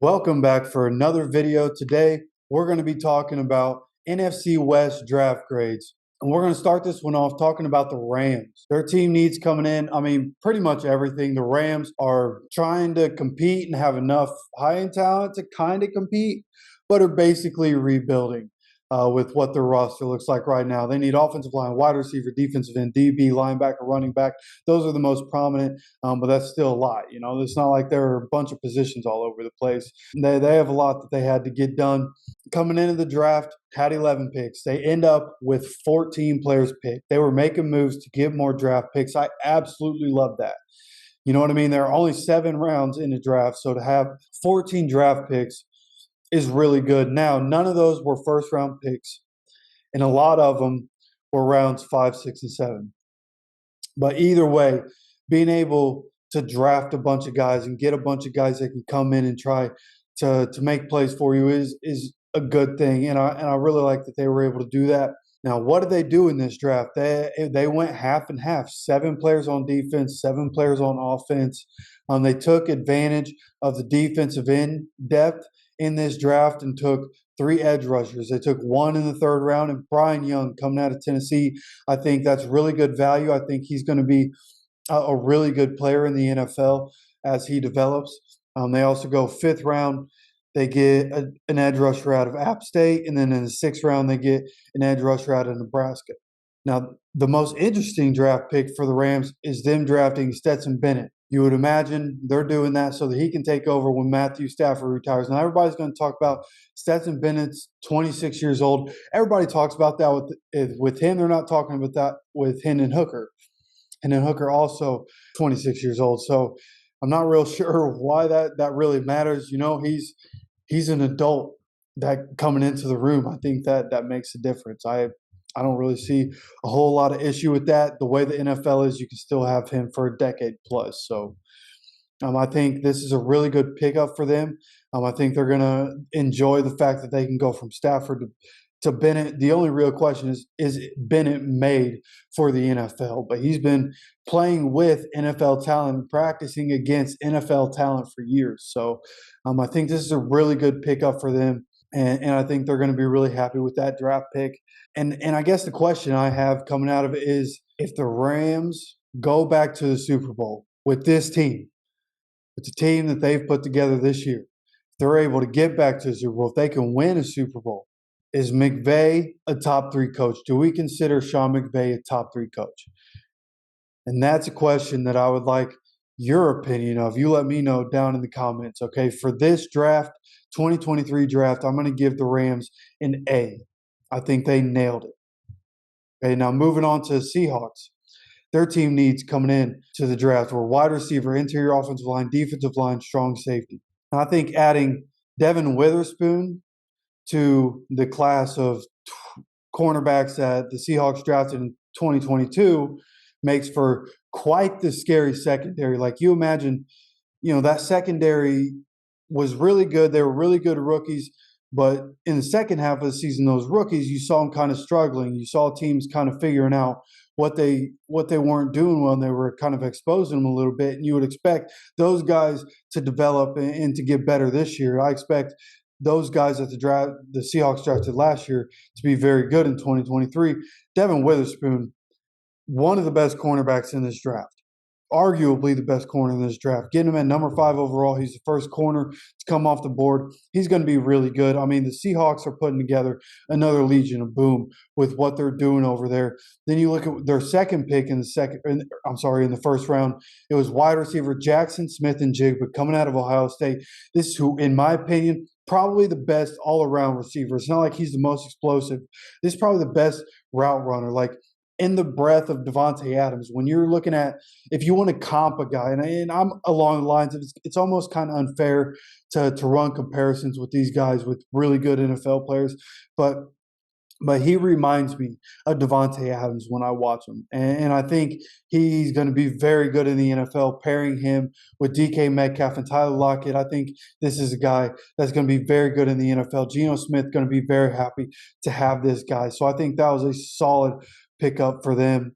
Welcome back for another video. Today, we're going to be talking about NFC West draft grades. And we're going to start this one off talking about the Rams. Their team needs coming in. Pretty much everything. The Rams are trying to compete and have enough high-end talent to kind of compete, but are basically rebuilding with what their roster looks like right now. They need offensive line, wide receiver, defensive end, DB, linebacker, running back. Those are the most prominent, but that's still a lot. It's not like there are a bunch of positions all over the place. They have a lot that they had to get done. Coming into the draft, had 11 picks. They end up with 14 players picked. They were making moves to get more draft picks. I absolutely love that. You know what I mean? There are only 7 rounds in the draft, so to have 14 draft picks is really good. Now, none of those were first round picks, and a lot of them were rounds 5, 6, and 7. But either way, being able to draft a bunch of guys and get a bunch of guys that can come in and try to make plays for you is a good thing. And I really like that they were able to do that. Now, what did they do in this draft? They went half and half, 7 players on defense, 7 players on offense. They took advantage of the defensive end depth in this draft and took 3 edge rushers. They took 1 in the 3rd round, and Brian Young coming out of Tennessee. I think that's really good value. I think he's going to be a really good player in the NFL as he develops. They also go 5th round. They get an edge rusher out of App State, and then in the 6th round, they get an edge rusher out of Nebraska. Now, the most interesting draft pick for the Rams is them drafting Stetson Bennett. You would imagine they're doing that so that he can take over when Matthew Stafford retires. Now, everybody's going to talk about Stetson Bennett's 26 years old. Everybody talks about that with him. They're not talking about that with Hendon Hooker. Hendon Hooker also 26 years old. So I'm not real sure why that really matters. He's an adult that coming into the room. I think that makes a difference. I don't really see a whole lot of issue with that. The way the NFL is, you can still have him for a decade plus. So I think this is a really good pickup for them. I think they're going to enjoy the fact that they can go from Stafford to Bennett. The only real question is Bennett made for the NFL? But he's been playing with NFL talent, practicing against NFL talent for years. So I think this is a really good pickup for them. And I think they're going to be really happy with that draft pick. And I guess the question I have coming out of it is, if the Rams go back to the Super Bowl with this team, with the team that they've put together this year, if they're able to get back to the Super Bowl, if they can win a Super Bowl, is McVay a top 3 coach? Do we consider Sean McVay a top 3 coach? And that's a question that I would like your opinion of. You let me know down in the comments, okay? For this draft, 2023 draft, I'm going to give the Rams an A. I think they nailed it. Okay, now moving on to the Seahawks. Their team needs coming in to the draft were wide receiver, interior offensive line, defensive line, strong safety. And I think adding Devin Witherspoon to the class of cornerbacks that the Seahawks drafted in 2022 makes for quite the scary secondary. Like, you imagine, that secondary was really good. They were really good rookies. But in the second half of the season, those rookies, you saw them kind of struggling. You saw teams kind of figuring out what they weren't doing well, and they were kind of exposing them a little bit. And you would expect those guys to develop and to get better this year. I expect those guys at the Seahawks drafted last year to be very good in 2023. Devin Witherspoon, one of the best cornerbacks in this draft. Arguably the best corner in this draft. Getting him at number 5 overall. He's the first corner to come off the board. He's going to be really good. The Seahawks are putting together another Legion of Boom with what they're doing over there. Then you look at their second pick in the first round. It was wide receiver Jackson Smith-Njigba coming out of Ohio State. This is who, in my opinion, probably the best all-around receiver. It's not like he's the most explosive. This is probably the best route runner. Like, in the breath of Devontae Adams, when you're looking at, if you want to comp a guy, and I'm along the lines of, it's almost kind of unfair to run comparisons with these guys with really good NFL players, but he reminds me of Devontae Adams when I watch him, and I think he's going to be very good in the NFL. Pairing him with DK Metcalf and Tyler Lockett, I think this is a guy that's going to be very good in the NFL. Geno Smith going to be very happy to have this guy, so I think that was a solid pickup for them.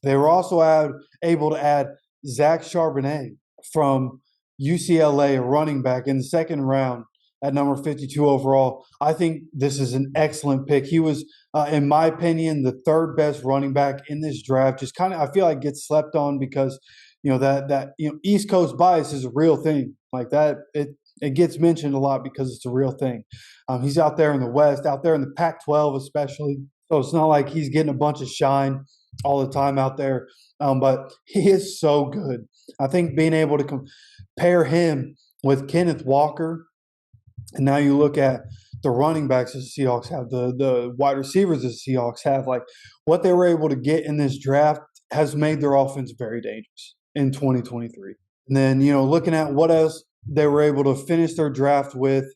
They were also able to add Zach Charbonnet from UCLA, a running back in the second round at number 52 overall. I think this is an excellent pick. He was, in my opinion, the third best running back in this draft. Just kind of, I feel like gets slept on because East Coast bias is a real thing. Like that, it gets mentioned a lot because it's a real thing. He's out there in the West, out there in the Pac-12 especially. So it's not like he's getting a bunch of shine all the time out there. But he is so good. I think being able to compare him with Kenneth Walker, and now you look at the running backs the Seahawks have, the wide receivers the Seahawks have, like what they were able to get in this draft has made their offense very dangerous in 2023. And then, looking at what else they were able to finish their draft with,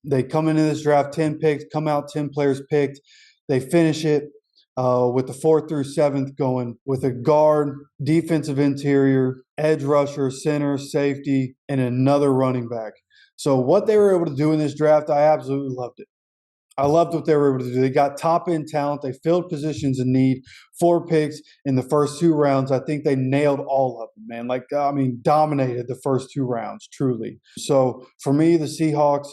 they come into this draft 10 picks, come out 10 players picked. They finish it with the 4th through 7th going with a guard, defensive interior, edge rusher, center, safety, and another running back. So what they were able to do in this draft, I absolutely loved it. I loved what they were able to do. They got top-end talent. They filled positions in need. 4 picks in the first 2 rounds. I think they nailed all of them, man. Dominated the first 2 rounds, truly. So for me, the Seahawks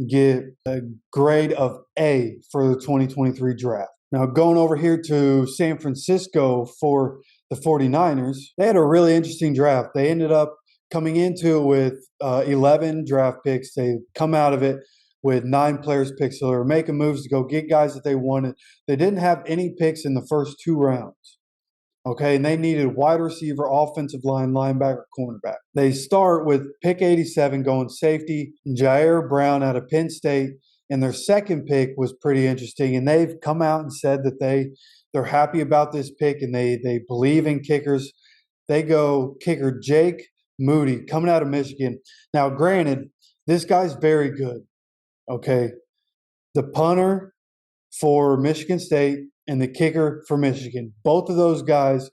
get a grade of A for the 2023 draft. Now, going over here to San Francisco for the 49ers, they had a really interesting draft. They ended up coming into it with 11 draft picks. They come out of it with 9 players picked. So they were making moves to go get guys that they wanted. They didn't have any picks in the first 2 rounds. Okay, and they needed wide receiver, offensive line, linebacker, cornerback. They start with pick 87 going safety, Jair Brown out of Penn State. And their second pick was pretty interesting. And they've come out and said that they're happy about this pick and they believe in kickers. They go kicker Jake Moody coming out of Michigan. Now, granted, this guy's very good. Okay. The punter for Michigan State and the kicker for Michigan, both of those guys,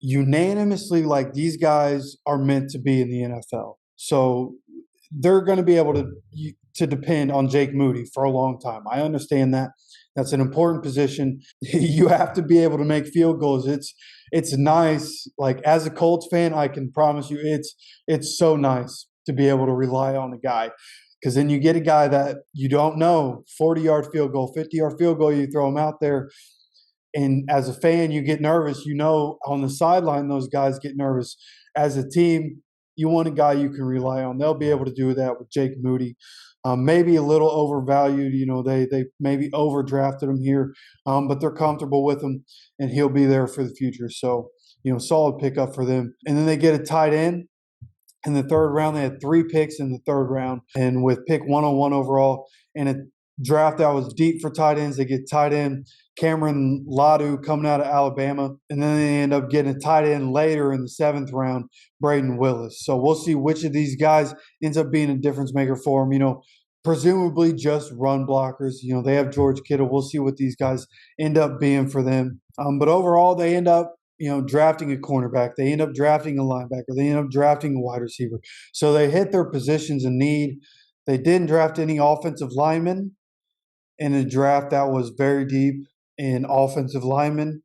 unanimously, these guys are meant to be in the NFL. So they're going to be able to depend on Jake Moody for a long time. I understand that. That's an important position. You have to be able to make field goals. It's nice. As a Colts fan, I can promise you it's so nice to be able to rely on a guy. Because then you get a guy that you don't know, 40-yard field goal, 50-yard field goal, you throw him out there. And as a fan, you get nervous. On the sideline, those guys get nervous. As a team, you want a guy you can rely on. They'll be able to do that with Jake Moody. Maybe a little overvalued. They maybe overdrafted him here, but they're comfortable with him, and he'll be there for the future. So, solid pickup for them. And then they get a tight end in the 3rd round. They had 3 picks in the 3rd round, and with pick 101 overall, and a draft that was deep for tight ends, they get tight end Cameron Ladu coming out of Alabama, and then they end up getting a tight end later in the 7th round, Braden Willis. So we'll see which of these guys ends up being a difference maker for them. Presumably just run blockers. They have George Kittle. We'll see what these guys end up being for them. But overall, they end up drafting a cornerback. They end up drafting a linebacker. They end up drafting a wide receiver. So they hit their positions in need. They didn't draft any offensive linemen in a draft that was very deep in offensive linemen.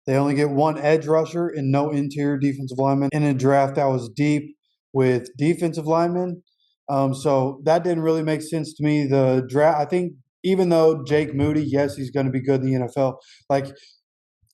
They only get 1 edge rusher and no interior defensive lineman in a draft that was deep with defensive linemen. So that didn't really make sense to me. The draft, I think, even though Jake Moody, yes, he's going to be good in the NFL,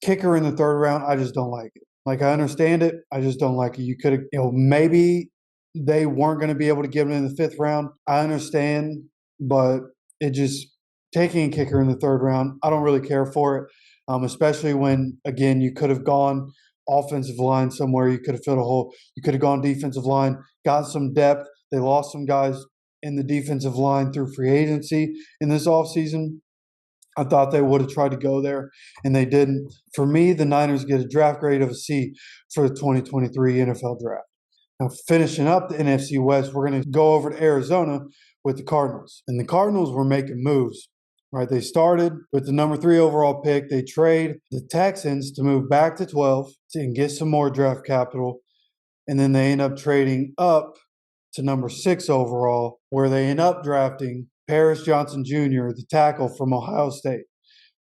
kicker in the 3rd round, I just don't like it. I understand it, I just don't like it. You could have, maybe they weren't going to be able to give him in the 5th round. I understand, but taking a kicker in the 3rd round, I don't really care for it, especially when, again, you could have gone offensive line somewhere. You could have filled a hole. You could have gone defensive line, got some depth. They lost some guys in the defensive line through free agency in this offseason. I thought they would have tried to go there, and they didn't. For me, the Niners get a draft grade of a C for the 2023 NFL Draft. Now, finishing up the NFC West, we're going to go over to Arizona with the Cardinals. And the Cardinals were making moves. Right, they started with the number 3 overall pick. They trade the Texans to move back to 12 and get some more draft capital. And then they end up trading up to number 6 overall, where they end up drafting Paris Johnson Jr., the tackle from Ohio State.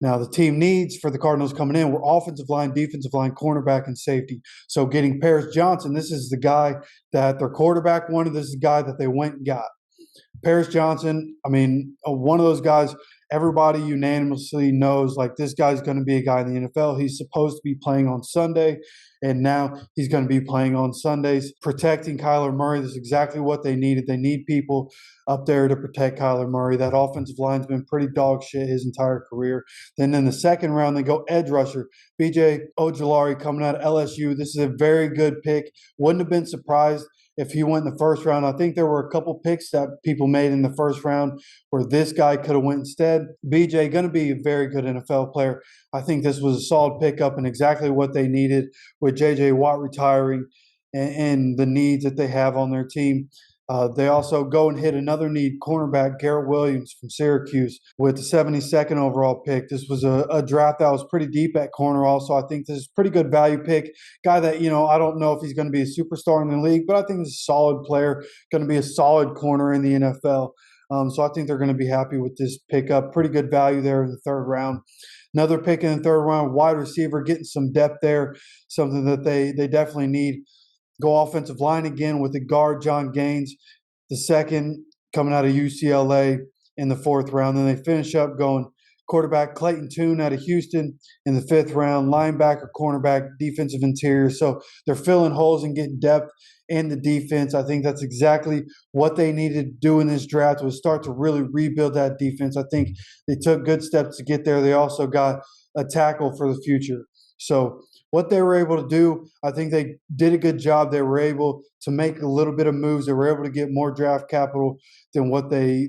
Now, the team needs for the Cardinals coming in were offensive line, defensive line, cornerback, and safety. So getting Paris Johnson, this is the guy that their quarterback wanted. This is the guy that they went and got. Paris Johnson, I mean, one of those guys everybody unanimously knows, like, this guy's going to be a guy in the NFL. He's supposed to be playing on Sunday, and now he's going to be playing on Sundays. Protecting Kyler Murray, this is exactly what they needed. They need people up there to protect Kyler Murray. That offensive line's been pretty dog shit his entire career. Then in the second round, they go edge rusher, B.J. Ojulari coming out of LSU. This is a very good pick. Wouldn't have been surprised if he went in the first round. I think there were a couple picks that people made in the first round where this guy could have went instead. BJ, going to be a very good NFL player. I think this was a solid pickup and exactly what they needed with J.J. Watt retiring and the needs that they have on their team. They also go and hit another need, cornerback Garrett Williams from Syracuse with the 72nd overall pick. This was a draft that was pretty deep at corner also. I think this is a pretty good value pick. Guy that, I don't know if he's going to be a superstar in the league, but I think he's a solid player, going to be a solid corner in the NFL. So I think they're going to be happy with this pickup. Pretty good value there in the third round. Another pick in the third round, wide receiver, getting some depth there, something that they definitely need. Go offensive line again with the guard, John Gaines, the second coming out of UCLA in the fourth round. Then they finish up going quarterback Clayton Tune out of Houston in the fifth round, linebacker, cornerback, defensive interior. So they're filling holes and getting depth in the defense. I think that's exactly what they needed to do in this draft, was start to really rebuild that defense. I think they took good steps to get there. They also got a tackle for the future. So what they were able to do, I think they did a good job. They were able to make a little bit of moves. They were able to get more draft capital than what they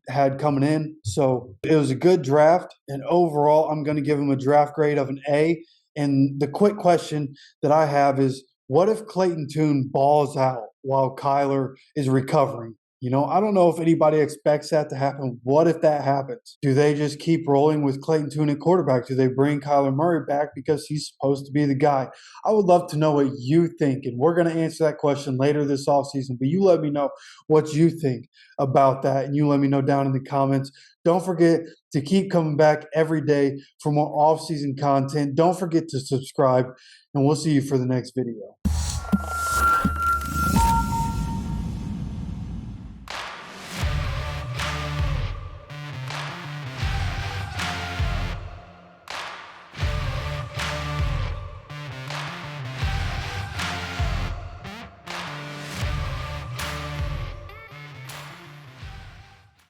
had coming in. So it was a good draft. And overall, I'm going to give them a draft grade of an A. And the quick question that I have is, what if Clayton Tune balls out while Kyler is recovering? I don't know if anybody expects that to happen. What if that happens? Do they just keep rolling with Clayton Tune at quarterback? Do they bring Kyler Murray back because he's supposed to be the guy? I would love to know what you think, and we're going to answer that question later this offseason. But you let me know what you think about that, and you let me know down in the comments. Don't forget to keep coming back every day for more offseason content. Don't forget to subscribe, and we'll see you for the next video.